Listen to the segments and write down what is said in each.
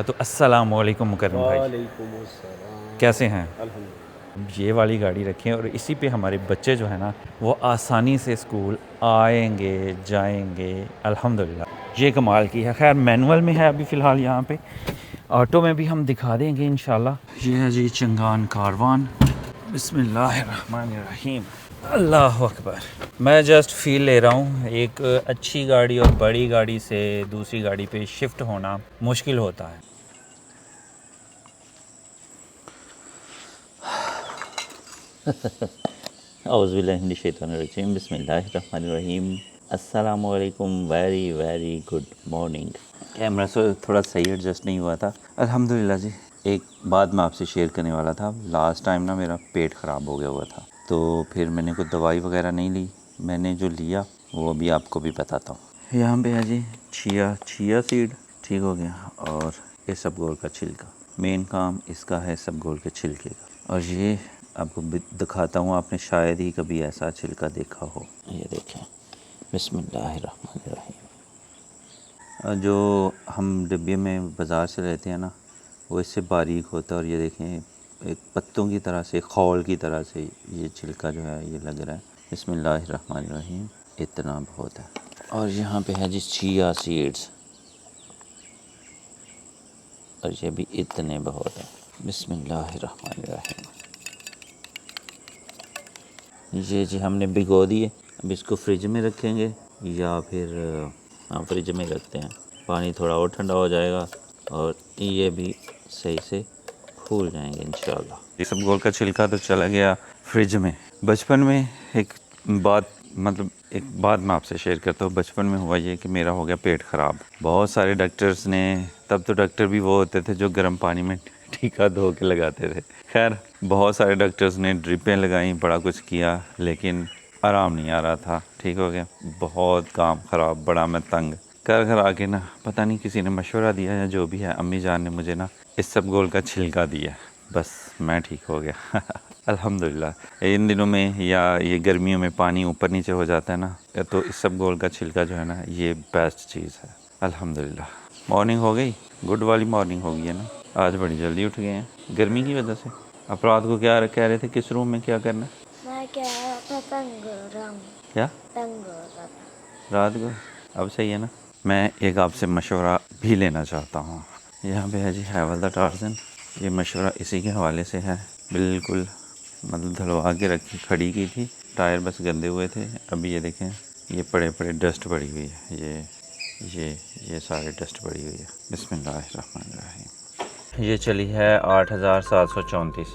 तो अस्सलामु अलैकुम मुकर्रम भाई, वालेकुमुस्सलाम। कैसे हैं? अल्हम्दुलिल्लाह। ये वाली गाड़ी रखें और इसी पे हमारे बच्चे जो है ना वो आसानी से स्कूल आएंगे जाएंगे अल्हम्दुलिल्लाह। ये कमाल की है। खैर मैनुअल में है अभी फ़िलहाल यहाँ पे, ऑटो में भी हम दिखा देंगे इंशाल्लाह। ये है जी चंगान कारवान। बिस्मिल्लाहिर्रहमानिर्रहीम, अल्लाह अकबर। मैं जस्ट फील ले रहा हूँ, एक अच्छी गाड़ी और बड़ी गाड़ी से दूसरी गाड़ी पे शिफ्ट होना मुश्किल होता है। औज़ुबिल्लाहिमिनश्शैतानिर्रजीम बिस्मिल्लाहिर्रहमानिर्रहीम। अस्सलामुअलैकुम, very very good morning. Camera से थोड़ा सही एडजस्ट नहीं हुआ था। अल्हम्दुलिल्लाह जी। एक बात मैं आपसे शेयर करने वाला था। लास्ट टाइम ना मेरा पेट ख़राब हो गया हुआ था, तो फिर मैंने कोई दवाई वगैरह नहीं ली। मैंने जो लिया वो अभी आपको भी बताता हूँ। यहाँ पे है जी चिया सीड, ठीक हो गया। और इसबगोल का छिलका, मेन काम इसका है इसबगोल के छिलके का। और ये आपको दिखाता हूँ, आपने शायद ही कभी ऐसा छिलका देखा हो। ये देखें, बिस्मिल्लाहिर्रहमानिर्रहीम। जो हम डिब्बे में बाज़ार से लेते हैं ना, वो इससे बारीक होता है। और ये देखें एक पत्तों की तरह से, खौल की तरह से ये छिलका जो है ये लग रहा है। बिस्मिल्लाहिर्रहमानिर्रहीम। इतना बहुत है। और यहाँ पे है जी चिया सीड्स, और ये भी इतने बहुत है। बिस्मिल्लाहिर्रहमानिर्रहीम। ये जी हमने भिगो दिए। अब इसको फ्रिज में रखेंगे या फिर हम फ्रिज में रखते हैं। पानी थोड़ा और ठंडा हो जाएगा और ये भी सही से फूल जाएंगे इंशाल्लाह। इसबगोल का छिलका तो चला गया फ्रिज में। बचपन में एक बात मैं आपसे शेयर करता हूँ। बचपन में हुआ ये कि मेरा हो गया पेट ख़राब। बहुत सारे डॉक्टर्स ने, तब तो डॉक्टर भी वो होते थे जो गर्म पानी में टीका धो के लगाते थे। खैर बहुत सारे डॉक्टर्स ने ड्रिपें लगाई, बड़ा कुछ किया, लेकिन आराम नहीं आ रहा था। ठीक हो गया, बहुत काम ख़राब, बड़ा मैं तंग कर कर आके ना, पता नहीं किसी ने मशवरा दिया या जो भी है, अम्मी जान ने मुझे ना इसबगोल का छिलका दिया, बस मैं ठीक हो गया। अल्हम्दुलिल्लाह। इन दिनों में या ये गर्मियों में पानी ऊपर नीचे हो जाता है ना, तो इसबगोल का छिलका जो है ना ये बेस्ट चीज़ है। अल्हम्दुलिल्लाह। मॉर्निंग हो गई, गुड वाली मॉर्निंग हो गई है ना। आज बड़ी जल्दी उठ गए हैं गर्मी की वजह से। आप रात को क्या कह रहे थे, किस रूम में क्या करना? मैं कह रहा था तंग हो रहा हूँ। क्या तंग हो रहा था। रात को? अब सही है ना। मैं एक आपसे मशवरा भी लेना चाहता हूँ। यहाँ पे है जी हैवल द टार्जन। ये मशवरा इसी के हवाले से है। बिल्कुल मतलब धुलवा के रखी खड़ी की थी, टायर बस गंदे हुए थे। अभी ये देखें, ये पड़े पड़े डस्ट पड़ी हुई है। ये सारे डस्ट पड़ी हुई है। बिस्मिल्लाहिर्रहमानिर्रहीम। ये चली है 8734।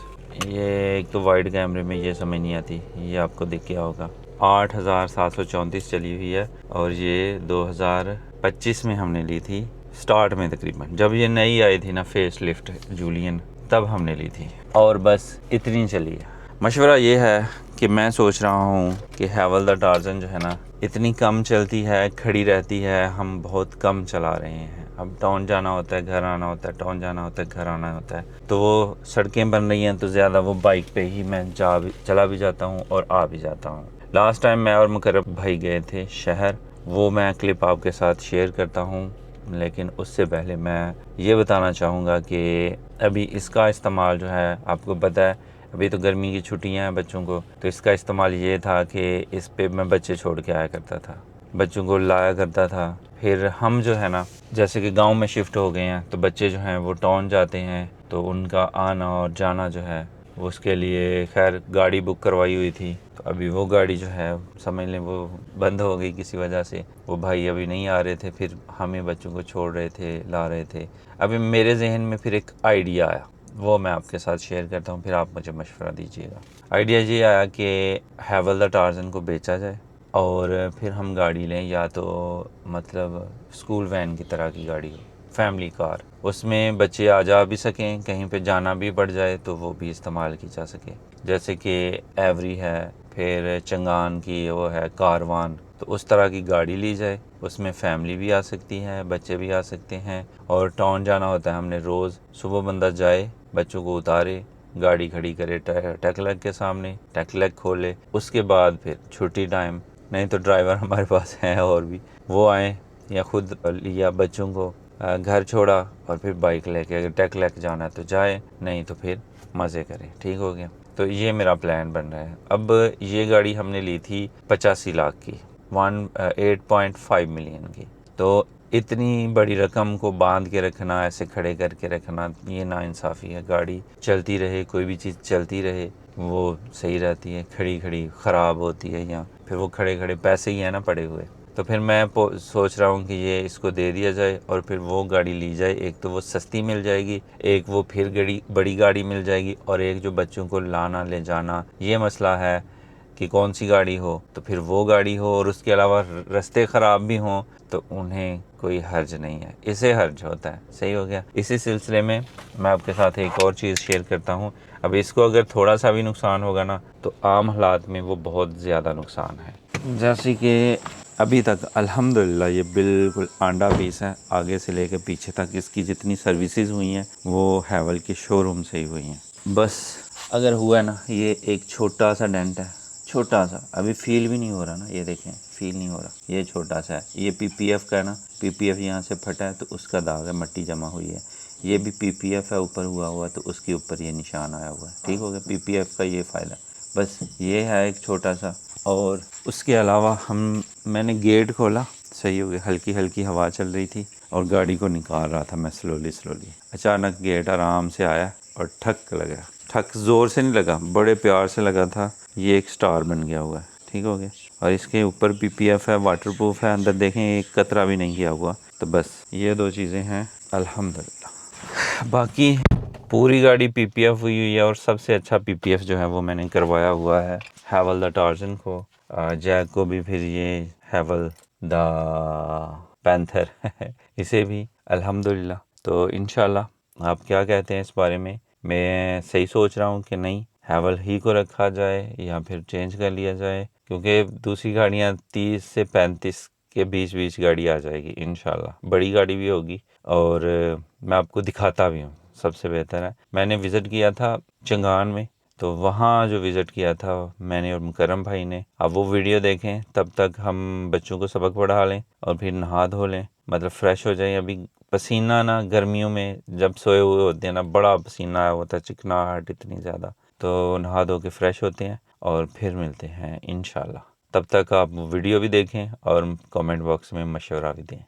ये एक तो वाइड कैमरे में ये समझ नहीं आती, ये आपको दिख गया होगा। 8734 चली हुई है। और ये 2025 में हमने ली थी, स्टार्ट में तकरीबन, जब ये नई आई थी ना फेस लिफ्ट जूलियन, तब हमने ली थी। और बस इतनी चली है। मशवरा ये है कि मैं सोच रहा हूँ कि हैवल द टार्जन जो है ना, इतनी कम चलती है, खड़ी रहती है, हम बहुत कम चला रहे हैं। अब टाउन जाना होता है, घर आना होता है, टाउन जाना होता है, घर आना होता है, तो वो सड़कें बन रही हैं तो ज़्यादा वो बाइक पे ही मैं चला भी जाता हूँ और आ भी जाता हूँ। लास्ट टाइम मैं और मुकर्रम भाई गए थे शहर, वो मैं क्लिप आपके साथ शेयर करता हूँ। लेकिन उससे पहले मैं ये बताना चाहूँगा कि अभी इसका इस्तेमाल जो है, आपको पता है अभी तो गर्मी की छुट्टियां हैं बच्चों को, तो इसका इस्तेमाल ये था कि इस पे मैं बच्चे छोड़ के आया करता था, बच्चों को लाया करता था। फिर हम जो है ना, जैसे कि गांव में शिफ्ट हो गए हैं, तो बच्चे जो हैं वो टाउन जाते हैं, तो उनका आना और जाना जो है उसके लिए खैर गाड़ी बुक करवाई हुई थी। तो अभी वो गाड़ी जो है समझ लें वो बंद हो गई किसी वजह से। वो भाई अभी नहीं आ रहे थे, फिर हम ही बच्चों को छोड़ रहे थे, ला रहे थे। अभी मेरे जहन में फिर एक आइडिया आया, वो मैं आपके साथ शेयर करता हूँ, फिर आप मुझे मशवरा दीजिएगा। आइडिया ये आया कि हैवल द टार्जन को बेचा जाए और फिर हम गाड़ी लें, या तो मतलब स्कूल वैन की तरह की गाड़ी हो, फैमिली कार, उसमें बच्चे आ जा भी सकें, कहीं पे जाना भी पड़ जाए तो वो भी इस्तेमाल की जा सके। जैसे कि एवरी है, फिर चंगान की वो है कारवान, तो उस तरह की गाड़ी ली जाए। उसमें फैमिली भी आ सकती है, बच्चे भी आ सकते हैं। और टाउन जाना होता है हमने रोज़, सुबह बंदा जाए, बच्चों को उतारे, गाड़ी खड़ी करे टेकलैग के सामने, टेकलैग खोले, उसके बाद फिर छुट्टी टाइम, नहीं तो ड्राइवर हमारे पास हैं और भी, वो आए या खुद लिया बच्चों को, घर छोड़ा और फिर बाइक लेके, अगर ट्रक लेके जाना है तो जाए, नहीं तो फिर मज़े करें। ठीक हो गया। तो ये मेरा प्लान बन रहा है। अब ये गाड़ी हमने ली थी 85 लाख की, 8.5 मिलियन की। तो इतनी बड़ी रकम को बांध के रखना, ऐसे खड़े करके रखना, ये नाइंसाफ़ी है। गाड़ी चलती रहे, कोई भी चीज़ चलती रहे, वो सही रहती है। खड़ी खड़ी ख़राब होती है, या फिर वो खड़े खड़े पैसे ही है ना पड़े हुए। तो फिर मैं सोच रहा हूँ कि ये इसको दे दिया जाए और फिर वो गाड़ी ली जाए। एक तो वो सस्ती मिल जाएगी, एक वो फिर बड़ी गाड़ी मिल जाएगी, और एक जो बच्चों को लाना ले जाना, ये मसला है कि कौन सी गाड़ी हो, तो फिर वो गाड़ी हो। और उसके अलावा रास्ते ख़राब भी हों तो उन्हें कोई हर्ज नहीं है, इसे हर्ज होता है। सही हो गया। इसी सिलसिले में मैं आपके साथ एक और चीज़ शेयर करता हूँ। अब इसको अगर थोड़ा सा भी नुकसान होगा ना, तो आम हालात में वो बहुत ज़्यादा नुकसान है। जैसे कि अभी तक अल्हम्दुलिल्लाह ये बिल्कुल आंडा पीस है, आगे से लेकर पीछे तक इसकी जितनी सर्विसेज हुई हैं वो हैवल के शोरूम से ही हुई हैं। बस अगर हुआ ना, ये एक छोटा सा डेंट है, छोटा सा, अभी फील भी नहीं हो रहा ना, ये देखें फील नहीं हो रहा, ये छोटा सा है। ये पीपीएफ का है ना, पीपीएफ यहाँ से फटा है तो उसका दाग है, मट्टी जमा हुई है। ये भी पीपीएफ है, ऊपर हुआ तो उसके ऊपर ये निशान आया हुआ है। ठीक हो गया। पीपीएफ का ये फ़ायदा, बस ये है एक छोटा सा। और उसके अलावा मैंने गेट खोला, सही हो गया, हल्की हल्की हवा चल रही थी और गाड़ी को निकाल रहा था मैं स्लोली। अचानक गेट आराम से आया और ठक लगा। ठक ज़ोर से नहीं लगा, बड़े प्यार से लगा था। ये एक स्टार बन गया हुआ है। ठीक हो गया। और इसके ऊपर पीपीएफ है, वाटरप्रूफ है, अंदर देखें एक कतरा भी नहीं किया हुआ। तो बस ये दो चीज़ें हैं अल्हम्दुलिल्लाह। बाकी पूरी गाड़ी पीपीएफ हुई है, और सबसे अच्छा पीपीएफ जो है वो मैंने करवाया हुआ है हैवल द टार्जन को, जैक को भी, फिर ये हैवल द पैंथर इसे भी अल्हम्दुलिल्लाह। तो इंशाल्लाह आप क्या कहते हैं इस बारे में? मैं सही सोच रहा हूँ कि नहीं, हैवल ही को रखा जाए या फिर चेंज कर लिया जाए? क्योंकि दूसरी गाड़ियाँ 30 से 35 के बीच गाड़ी आ जाएगी इंशाल्लाह। बड़ी गाड़ी भी होगी और मैं आपको दिखाता भी हूँ। सबसे बेहतर है, मैंने विज़िट किया था चंगान में, तो वहाँ जो विज़िट किया था मैंने और मुकरम भाई ने, आप वो वीडियो देखें। तब तक हम बच्चों को सबक पढ़ा लें और फिर नहा धो लें, मतलब फ़्रेश हो जाएं। अभी पसीना ना, गर्मियों में जब सोए हुए होते हैं ना, बड़ा पसीना आया होता है, चिकनाहट इतनी ज़्यादा। तो नहा धो के फ़्रेश होते हैं और फिर मिलते हैं इंशाल्लाह। तब तक आप वीडियो भी देखें और कमेंट बॉक्स में मशवरा भी दें।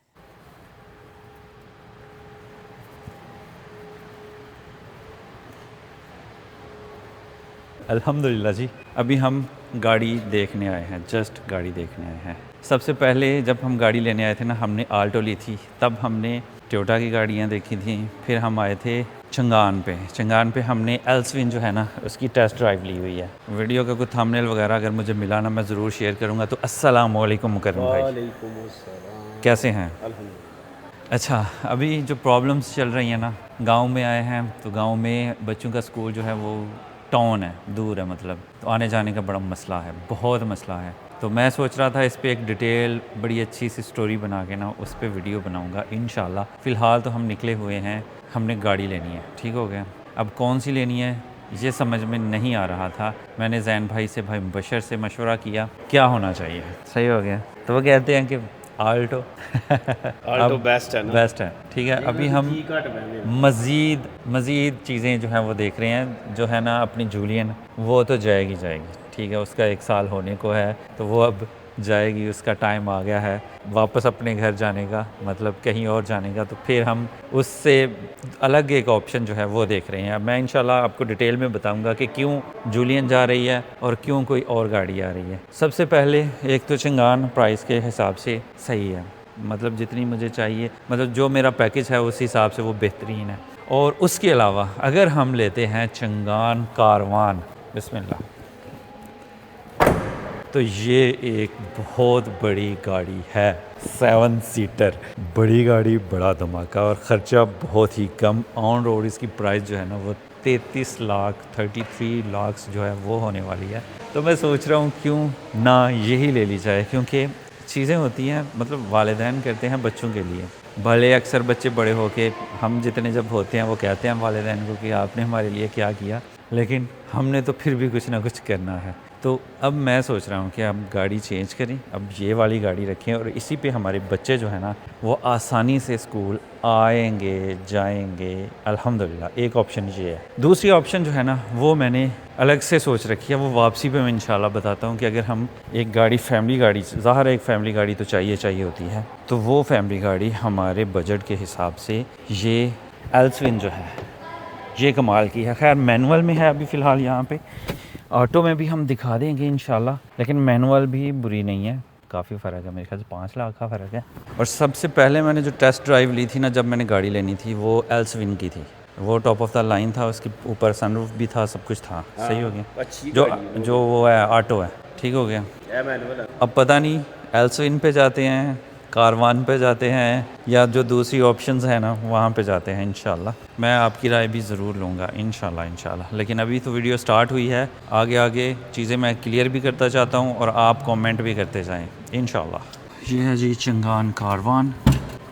अल्हम्दुलिल्लाह जी, अभी हम गाड़ी देखने आए हैं, जस्ट गाड़ी देखने आए हैं। सबसे पहले जब हम गाड़ी लेने आए थे ना, हमने आल्टो ली थी, तब हमने टोयोटा की गाड़ियाँ देखी थी। फिर हम आए थे चंगान पे हमने एल्सविन जो है ना, उसकी टेस्ट ड्राइव ली हुई है। वीडियो का कोई थंबनेल वगैरह अगर मुझे मिला ना, मैं ज़रूर शेयर करूँगा। तो अस्सलाम वालेकुम मुकर्रम भाई, वालेकुम अस्सलाम। कैसे हैं? अल्हम्दुलिल्लाह। अच्छा, अभी जो प्रॉब्लम्स चल रही हैं ना, गांव में आए हैं, तो गांव में बच्चों का स्कूल जो है वो टाउन है, दूर है, मतलब तो आने जाने का बड़ा मसला है, बहुत मसला है। तो मैं सोच रहा था इस पे एक डिटेल बड़ी अच्छी सी स्टोरी बना के ना उस पे वीडियो बनाऊंगा इंशाल्लाह। फ़िलहाल तो हम निकले हुए हैं, हमने गाड़ी लेनी है। ठीक हो गया। अब कौन सी लेनी है ये समझ में नहीं आ रहा था। मैंने जैन भाई से, भाई मुबशर से मशवरा किया क्या होना चाहिए। सही हो गया। तो वो कहते हैं कि आल्टो आल्टो बेस्ट है ना, बेस्ट है। ठीक है। अभी हम मज़ीद चीज़ें जो हैं वो देख रहे हैं। जो है ना अपनी जूलियन, वो तो जाएगी। ठीक है, उसका 1 साल होने को है, तो वो अब जाएगी, उसका टाइम आ गया है वापस अपने घर जाने का, मतलब कहीं और जाने का। तो फिर हम उससे अलग एक ऑप्शन जो है वो देख रहे हैं। अब मैं इंशाल्लाह आपको डिटेल में बताऊंगा कि क्यों जूलियन जा रही है और क्यों कोई और गाड़ी आ रही है। सबसे पहले एक तो चंगान प्राइस के हिसाब से सही है, मतलब जितनी मुझे चाहिए, मतलब जो मेरा पैकेज है उस हिसाब से वो बेहतरीन है। और उसके अलावा अगर हम लेते हैं चंगान कारवान, बिस्मिल्लाह, तो ये एक बहुत बड़ी गाड़ी है, 7 सीटर बड़ी गाड़ी, बड़ा धमाका और ख़र्चा बहुत ही कम। ऑन रोड इसकी प्राइस जो है ना वो 33 लाख 33 लाख जो है वो होने वाली है। तो मैं सोच रहा हूँ क्यों ना यही ले ली जाए, क्योंकि चीज़ें होती हैं, मतलब वालिदैन करते हैं बच्चों के लिए। भले अक्सर बच्चे बड़े होके, हम जितने जब होते हैं वो कहते हैं वालिदैन को कि आपने हमारे लिए क्या किया, लेकिन हमने तो फिर भी कुछ ना कुछ करना है। तो अब मैं सोच रहा हूँ कि अब गाड़ी चेंज करें, अब ये वाली गाड़ी रखें और इसी पे हमारे बच्चे जो है ना वो आसानी से स्कूल आएंगे जाएंगे। अल्हम्दुलिल्लाह एक ऑप्शन ये है। दूसरी ऑप्शन जो है ना वो मैंने अलग से सोच रखी है, वो वापसी पे मैं इंशाल्लाह बताता हूँ कि अगर हम एक गाड़ी फैमिली गाड़ी, ज़ाहिर है एक फैमिली गाड़ी तो चाहिए होती है, तो वो फैमिली गाड़ी हमारे बजट के हिसाब से ये एल्सविन जो है ये कमाल की है। खैर मैनुअल में है अभी फ़िलहाल यहाँ पे, ऑटो में भी हम दिखा देंगे इंशाल्लाह, लेकिन मैनुअल भी बुरी नहीं है, काफ़ी फ़र्क है, मेरे ख्याल से 5 लाख का फ़र्क है। और सबसे पहले मैंने जो टेस्ट ड्राइव ली थी ना जब मैंने गाड़ी लेनी थी वो एल्सविन की थी, वो टॉप ऑफ द लाइन था, उसके ऊपर सनरूफ भी था, सब कुछ था। सही हो गया जो वो है ऑटो है, ठीक हो गया। अब पता नहीं एल्सविन पे जाते हैं, कारवान पे जाते हैं, या जो दूसरी ऑप्शंस हैं ना वहाँ पे जाते हैं। इंशाल्लाह मैं आपकी राय भी ज़रूर लूँगा इंशाल्लाह। लेकिन अभी तो वीडियो स्टार्ट हुई है, आगे आगे चीज़ें मैं क्लियर भी करता चाहता हूँ और आप कमेंट भी करते जाएं इंशाल्लाह। ये है जी चंगान कारवान।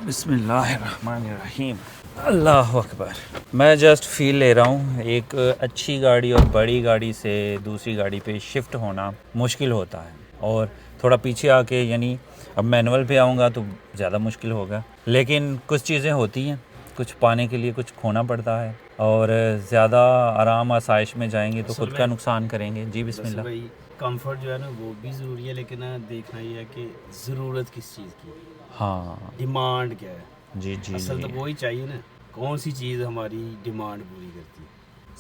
बिस्मिल्लाहिर्रहमानिर्रहीम, अल्लाह अकबर। मैं जस्ट फील ले रहा हूँ, एक अच्छी गाड़ी और बड़ी गाड़ी से दूसरी गाड़ी पे शिफ्ट होना मुश्किल होता है, और थोड़ा पीछे आके यानी अब मैनुअल पे आऊँगा तो ज़्यादा मुश्किल होगा, लेकिन कुछ चीज़ें होती हैं, कुछ पाने के लिए कुछ खोना पड़ता है, और ज़्यादा आराम आसाइश में जाएंगे तो खुद का नुकसान करेंगे। जी बिस्मिल्लाह। भाई कंफर्ट जो है ना वो भी ज़रूरी है, लेकिन देखना ये है कि ज़रूरत किस चीज़ की, हाँ डिमांड क्या है। जी जी असल तो जी। वही चाहिए ना, कौन सी चीज़ हमारी डिमांड पूरी करती है।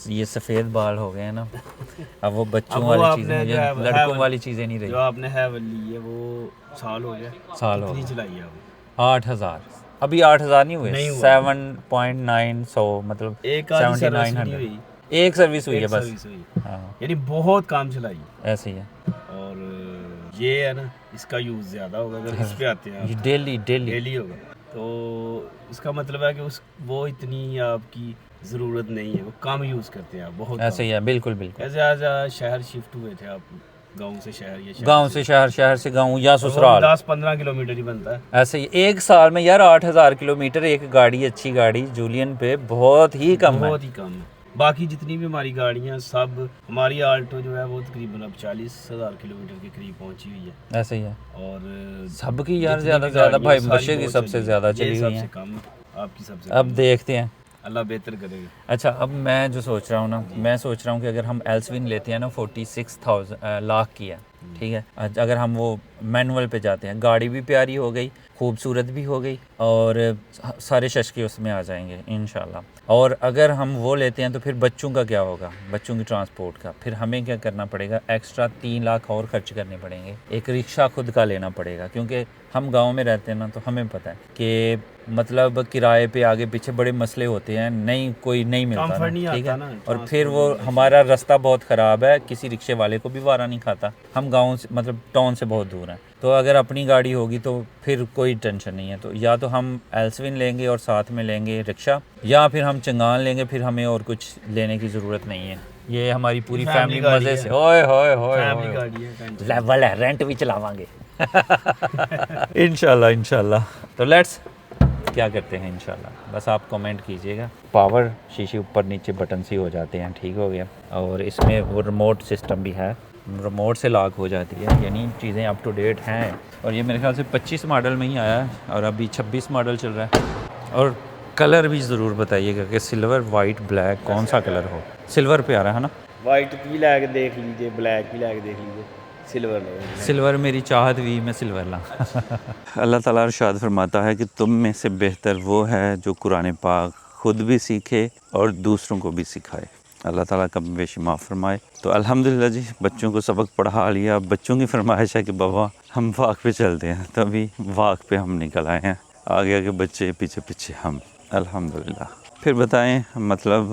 ये सफ़ेद बाल हो गए हैं ना, अब वो बच्चों अब वो वाली आपने चीज़ें, जो है वो लड़कों है वाली चीज़ें नहीं जो रही। आपने हैवल ली है वो साल हो गया, साल हो कितनी गया। चलाई है आप? 8,000 अभी 8,000 नहीं हुए, नहीं हुआ। 7.900 मतलब एक आधी सर्विस नहीं 7,900 हुई, एक सर्विस हुई है एक बस। सर्विस हुई, हाँ यानी बहुत काम चलाई। ऐसे ही है और ये है ना इसका यूज़ ज़्यादा होगा अगर इस पे आते हैं ये आप, डेली डेली होगा, तो इसका मतलब है कि उस वो इतनी आपकी ज़रूरत नहीं है, वो कम यूज़ करते हैं आप, बहुत ऐसे ही है, बिल्कुल बिल्कुल। ऐसे आज शहर शिफ्ट हुए थे आप, गांव से शहर या गांव से शहर, शहर से गांव या ससुराल, 10-15 किलोमीटर ही बनता है। ऐसे ही एक साल में यार 8,000 किलोमीटर एक गाड़ी, अच्छी गाड़ी जूलियन पे बहुत ही कम है। बहुत ही कम है। बाकी जितनी भी हमारी गाड़ियाँ सब, हमारी आल्टो जो है वो तकरीबन अब 40,000 किलोमीटर के करीब पहुंची हुई है। ऐसे ही है और सबकी यार, जितनी ज़्यादा भी से ज़्यादा गाड़ियाँ भाई सारी बशे की बहुत सबसे चली, ज़्यादा ये चली हुई सबसे हैं। कम, आपकी सबसे अब कम। देखते हैं। अल्लाह बेहतर करेगा। अच्छा अब मैं जो सोच रहा हूँ ना, मैं सोच रहा हूँ कि अगर हम एल्सविन लेते हैं ना 46,000 लाख की है, ठीक है, अगर हम वो मैनुअल पे जाते हैं, गाड़ी भी प्यारी हो गई, खूबसूरत भी हो गई, और सारे शशके उसमें आ जाएंगे इंशाल्लाह। और अगर हम वो लेते हैं तो फिर बच्चों का क्या होगा, बच्चों की ट्रांसपोर्ट का, फिर हमें क्या करना पड़ेगा, एक्स्ट्रा 3 लाख और खर्च करने पड़ेंगे, एक रिक्शा खुद का लेना पड़ेगा, क्योंकि हम गांव में रहते हैं ना तो हमें पता है कि मतलब किराए पे आगे पीछे बड़े मसले होते हैं, नहीं कोई नहीं मिलता ना, कंफर्ट नहीं ठीक आता है, ना, और फिर वो हमारा रास्ता बहुत ख़राब है, किसी रिक्शे वाले को भी वारा नहीं खाता, हम गाँव से मतलब टाउन से बहुत दूर हैं, तो अगर अपनी गाड़ी होगी तो फिर कोई टेंशन नहीं है। तो या तो हम एल्सविन लेंगे और साथ में लेंगे रिक्शा, या फिर हम चंगान लेंगे, फिर हमें और कुछ लेने की ज़रूरत नहीं है। ये हमारी पूरी फैमिली गाड़ी मज़े है। से, ओए होए होए फैमिली गाड़ी है, टेंशन लेवल है, रेंट भी चलावांगे इंशाल्लाह इंशाल्लाह। तो लेट्स क्या करते हैं इंशाल्लाह, बस आप कमेंट कीजिएगा। पावर शीशे ऊपर नीचे बटन से हो जाते हैं, ठीक हो गया, और इसमें वो रिमोट सिस्टम भी है, रिमोट से लॉक हो जाती है, यानी चीज़ें अप टू डेट हैं। और ये मेरे ख्याल से 25 मॉडल में ही आया है और अभी 26 मॉडल चल रहा है। और कलर भी ज़रूर बताइएगा कि सिल्वर, वाइट, ब्लैक कौन सा कलर हो। सिल्वर पे आ रहा है ना, वाइट भी ला के देख लीजिए, ब्लैक भी ला के देख लीजिए, सिल्वर लगे। सिल्वर मेरी चाहत भी मैं सिल्वर ला अल्लाह ताला इरशाद फरमाता है कि तुम में से बेहतर वो है जो कुरान पाक खुद भी सीखे और दूसरों को भी सिखाए। अल्लाह ताला कम बेशी माफ़ फरमाए। तो अल्हम्दुलिल्लाह जी, बच्चों को सबक पढ़ा लिया। अब बच्चों की फरमाइश है कि बाबा हम वाक पे चलते हैं, तभी वाक पे हम निकल आए हैं, आगे आगे बच्चे, पीछे पीछे हम। अल्हम्दुलिल्लाह। फिर बताएं मतलब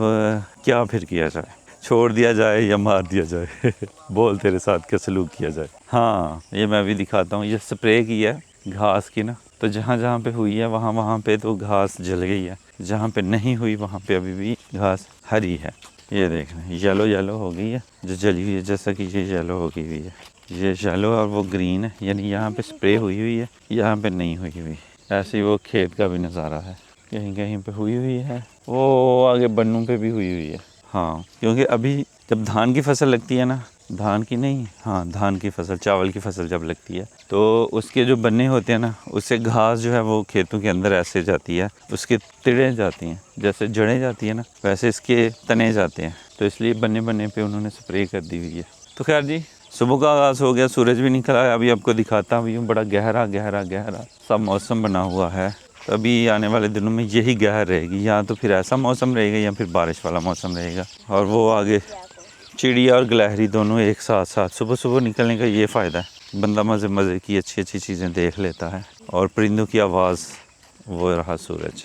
क्या फिर किया जाए, छोड़ दिया जाए या मार दिया जाए बोल तेरे साथ क्या सलूक किया जाए। हाँ ये मैं भी दिखाता हूँ, ये स्प्रे की है घास की ना, तो जहाँ जहाँ पे हुई है वहाँ वहाँ पे तो घास जल गई है, जहाँ पे नहीं हुई वहाँ पे अभी भी घास हरी है। ये देख रहे हैं येलो येलो हो गई है जो जली हुई है, जैसा कि ये येलो हो गई हुई है, ये येलो और वो ग्रीन है, यानी यहाँ पे स्प्रे हुई हुई है, यहाँ पे नहीं हुई हुई। ऐसे ही वो खेत का भी नज़ारा है, कहीं कहीं पे हुई हुई है, वो आगे बन्नू पे भी हुई हुई है। हाँ क्योंकि अभी जब धान की फसल लगती है ना धान की नहीं, हाँ धान की फसल, चावल की फसल जब लगती है तो उसके जो बन्ने होते हैं ना, उससे घास जो है वो खेतों के अंदर ऐसे जाती है, उसके तिड़े जाती हैं, जैसे जड़ें जाती है ना वैसे इसके तने जाते हैं, तो इसलिए बन्ने बन्ने पे उन्होंने स्प्रे कर दी हुई है। तो खैर जी, सुबह का आगाज़ हो गया, सूरज भी निकला है, अभी आपको दिखाता भी हूँ। बड़ा गहरा गहरा गहरा सा मौसम बना हुआ है। तो अभी आने वाले दिनों में यही गहर रहेगी, या तो फिर ऐसा मौसम रहेगा या फिर बारिश वाला मौसम रहेगा। और वो आगे चिड़िया और गिलहरी दोनों एक साथ साथ, सुबह सुबह निकलने का ये फ़ायदा है, बंदा मज़े मज़े की अच्छी अच्छी चीज़ें देख लेता है। और परिंदों की आवाज़, वो रहा सूरज।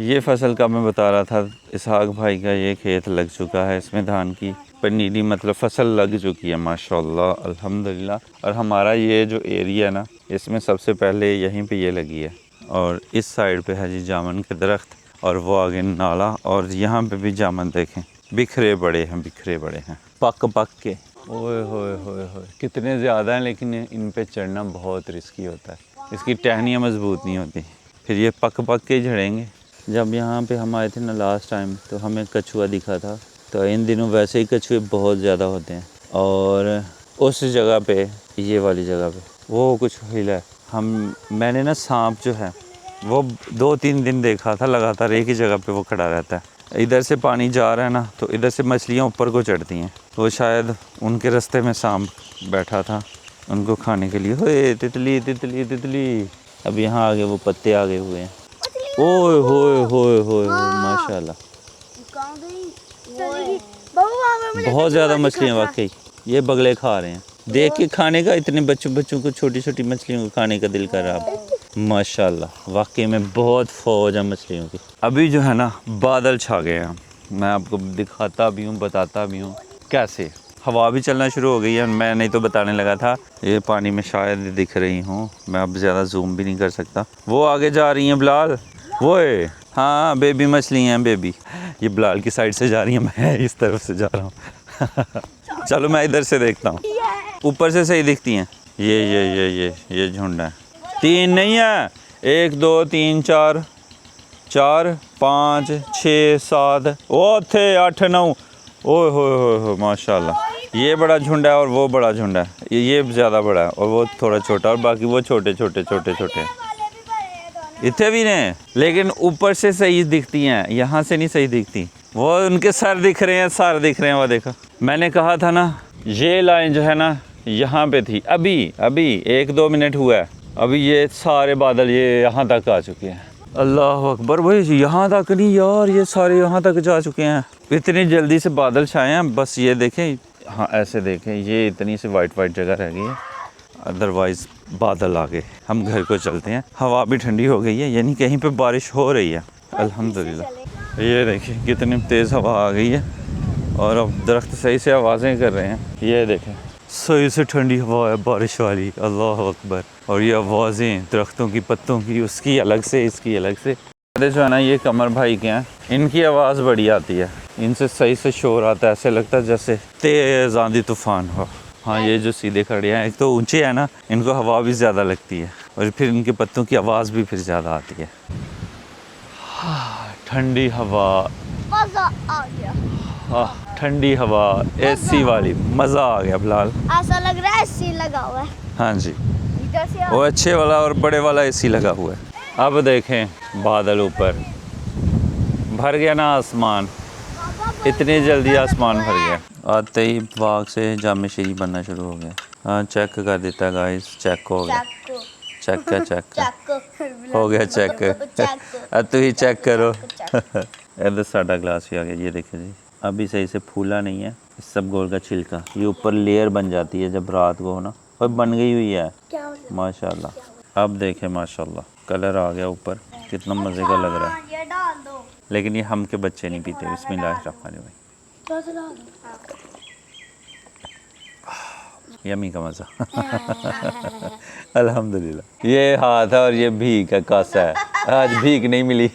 ये फसल का मैं बता रहा था, इसहाक भाई का ये खेत लग चुका है, इसमें धान की पनीरी मतलब फसल लग चुकी है माशाल्लाह अल्हम्दुलिल्लाह। और हमारा ये जो एरिया है ना, इसमें सबसे पहले यहीं पे ये लगी है। और इस साइड पे है जी जामुन के दरख्त, और वो आगे नाला, और यहाँ पे भी जामुन देखें बिखरे पड़े हैं, बिखरे पड़े हैं पक पक के। ओए होए होए होए कितने ज़्यादा हैं, लेकिन इन पे चढ़ना बहुत रिस्की होता है, इसकी टहनियाँ मजबूत नहीं होती, फिर ये पक पक के झड़ेंगे। जब यहाँ पे हम आए थे ना लास्ट टाइम, तो हमें कछुआ दिखा था। तो इन दिनों वैसे ही कछुए बहुत ज़्यादा होते हैं, और उस जगह पे, ये वाली जगह पे वो कुछ हिला है। मैंने ना सांप जो है वो 2-3 दिन देखा था लगातार, एक ही जगह पे वो खड़ा रहता है। इधर से पानी जा रहा है ना, तो इधर से मछलियाँ ऊपर को चढ़ती हैं, तो शायद उनके रास्ते में सांप बैठा था उनको खाने के लिए। होए तितली तितली तितली, अब यहाँ आगे वो पत्ते आगे हुए हैं। ओए होए होए होए माशाल्लाह, बहुत ज़्यादा मछलियाँ वाकई। ये बगले खा रहे हैं, देख के खाने का, इतने बच्चों को छोटी छोटी मछलियों को खाने का दिल कर रहा है माशाल्लाह। वाकई में बहुत फौज है मछलियों की। अभी जो है ना बादल छा गए हैं, मैं आपको दिखाता भी हूँ, बताता भी हूँ कैसे। हवा भी चलना शुरू हो गई है, मैं नहीं तो बताने लगा था। ये पानी में शायद दिख रही हूँ मैं, अब ज़्यादा जूम भी नहीं कर सकता। वो आगे जा रही हैं बिलाल, वो है, हाँ बेबी मछली हैं बेबी। ये बिलाल की साइड से जा रही हैं, मैं इस तरफ से जा रहा हूँ। चलो मैं इधर से देखता हूँ, ऊपर से सही दिखती हैं। ये झुंड है, 3 नहीं है, 1 2 3 4 4 5 6 7, ओ थे 8 9। ओए हो माशाल्लाह, ये बड़ा झुंड है और वो बड़ा झुंड है। ये ज़्यादा बड़ा है और वो थोड़ा छोटा, और बाकी वो छोटे छोटे छोटे छोटे। इतने भी नहीं, लेकिन ऊपर से सही दिखती हैं, यहाँ से नहीं सही दिखती। वो उनके सर दिख रहे हैं, सर दिख रहे हैं, वो देखो। मैंने कहा था ना ये लाइन जो है ना यहाँ पे थी, अभी 1-2 मिनट हुआ है, अभी ये सारे बादल ये यहाँ तक आ चुके हैं। अल्लाह अकबर, भाई यहाँ तक नहीं यार, ये सारे यहाँ तक जा चुके हैं। इतनी जल्दी से बादल छाए हैं, बस ये देखें, हाँ ऐसे देखें, ये इतनी सी वाइट जगह रह गई है, अदरवाइज़ बादल आ गए। हम घर को चलते हैं, हवा भी ठंडी हो गई है, यानी कहीं पे बारिश हो रही है अल्हम्दुलिल्लाह। ये देखिए कितनी तेज़ हवा आ गई है, और अब दरख्त सही से आवाज़ें कर रहे हैं। ये देखें सही से ठंडी हवा है बारिश वाली, अल्लाह अकबर। और ये आवाज़ें दरख्तों की, पत्तों की, उसकी अलग से, इसकी अलग से। जो है ना ये कमर भाई के हैं, इनकी आवाज़ बड़ी आती है, इनसे सही से शोर आता है, ऐसे लगता है जैसे तेज़ आंधी तूफान हो। हाँ ये जो सीधे खड़े हैं, एक तो ऊंचे हैं ना, इनको हवा भी ज़्यादा लगती है, और फिर इनके पत्तों की आवाज़ भी फिर ज़्यादा आती है। ठंडी हवा, मजा आ गया। हाँ ठंडी हवा, एसी वाली, मज़ा आ गया बिलाल। ऐसा लग रहा है एसी लगा हुआ है। हाँ जी, इधर से वो अच्छे वाला और बड़े वाला एसी लगा हुआ है। अब देखें बादल ऊपर, भर गया ना आसमान, इतनी जल्दी आसमान भर गया। आते ही बाग से जामे शीरी बनना शुरू हो गया। हाँ चेक कर देता है गाइस, चेक हो गया, चेक हो गया चेक। अब तो ही चेक करो। इधर साढ़ा ग्लास भी आ गया, ये देखिए जी, अभी सही से फूला नहीं है। इस सब गोल का छिलका, ये ऊपर लेयर बन जाती है जब रात को हो ना, और बन गई हुई है माशाल्लाह। अब देखें माशाल्लाह कलर आ गया ऊपर, कितना मज़े का लग रहा है। ये डाल दो। लेकिन ये हम के बच्चे नहीं पीते। बिस्मिल्लाहिर्रहमानिर्रहीम। यमी का मज़ा। अल्हम्दुलिल्लाह। ये हाथ है और ये भीख का कासा है, आज भीख नहीं मिली।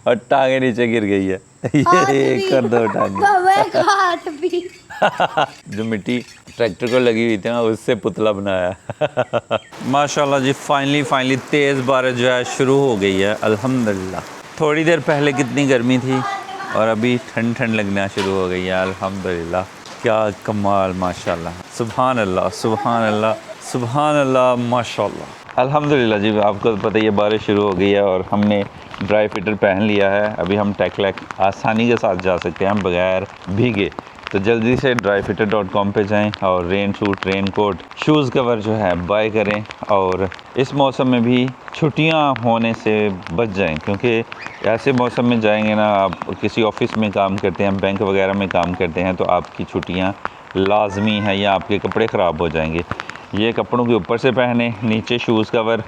और टांगे नीचे गिर गई है। ये कर दो टांगे। जो मिट्टी ट्रैक्टर को लगी हुई थी ना, उससे पुतला बनाया। माशाल्लाह जी, फाइनली तेज़ बारिश जो है शुरू हो गई है अल्हम्दुलिल्लाह। थोड़ी देर पहले कितनी गर्मी थी, और अभी ठंड ठंड लगना शुरू हो गई है। अल्हम्दुलिल्लाह, क्या कमाल, माशाल्लाह, सुभान अल्लाह, सुभान अल्लाह, सुभान अल्लाह, माशाल्लाह। अल्हम्दुलिल्लाह जी, आपको तो पता ही है बारिश शुरू हो गई है और हमने ड्राई फिटर पहन लिया है। अभी हम टेकलैक आसानी के साथ जा सकते हैं बगैर भीगे। तो जल्दी से dryfitter.com पे जाएं और rain suit, rain coat, shoes cover जो है बाय करें। और इस मौसम में भी छुट्टियां होने से बच जाएं, क्योंकि ऐसे मौसम में जाएंगे ना, आप किसी ऑफिस में काम करते हैं, बैंक वगैरह में काम करते हैं, तो आपकी छुट्टियां लाजमी है या आपके कपड़े ख़राब हो जाएंगे। ये कपड़ों के ऊपर से पहने, नीचे शूज़ कवर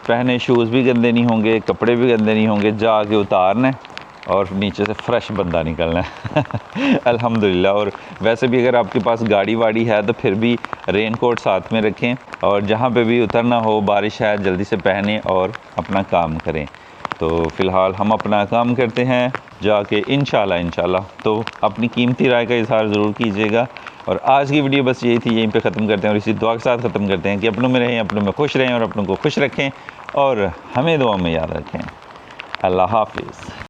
पहने, शूज़ भी गंदे नहीं होंगे, कपड़े भी गंदे नहीं होंगे, जाके उतारने और नीचे से फ्रेश बंदा निकलना है। अल्हम्दुलिल्लाह। और वैसे भी अगर आपके पास गाड़ी वाड़ी है तो फिर भी रेन कोट साथ में रखें और जहाँ पे भी उतरना हो, बारिश है, जल्दी से पहने और अपना काम करें। तो फ़िलहाल हम अपना काम करते हैं जाके, इंशाल्लाह। तो अपनी कीमती राय का इज़हार ज़रूर कीजिएगा। और आज की वीडियो बस यही थी, यहीं पे ख़त्म करते हैं और इसी दुआ के साथ ख़त्म करते हैं कि अपनों में रहें, अपनों में खुश रहें और अपनों को खुश रखें और हमें दुआ में याद रखें। अल्लाह हाफिज़।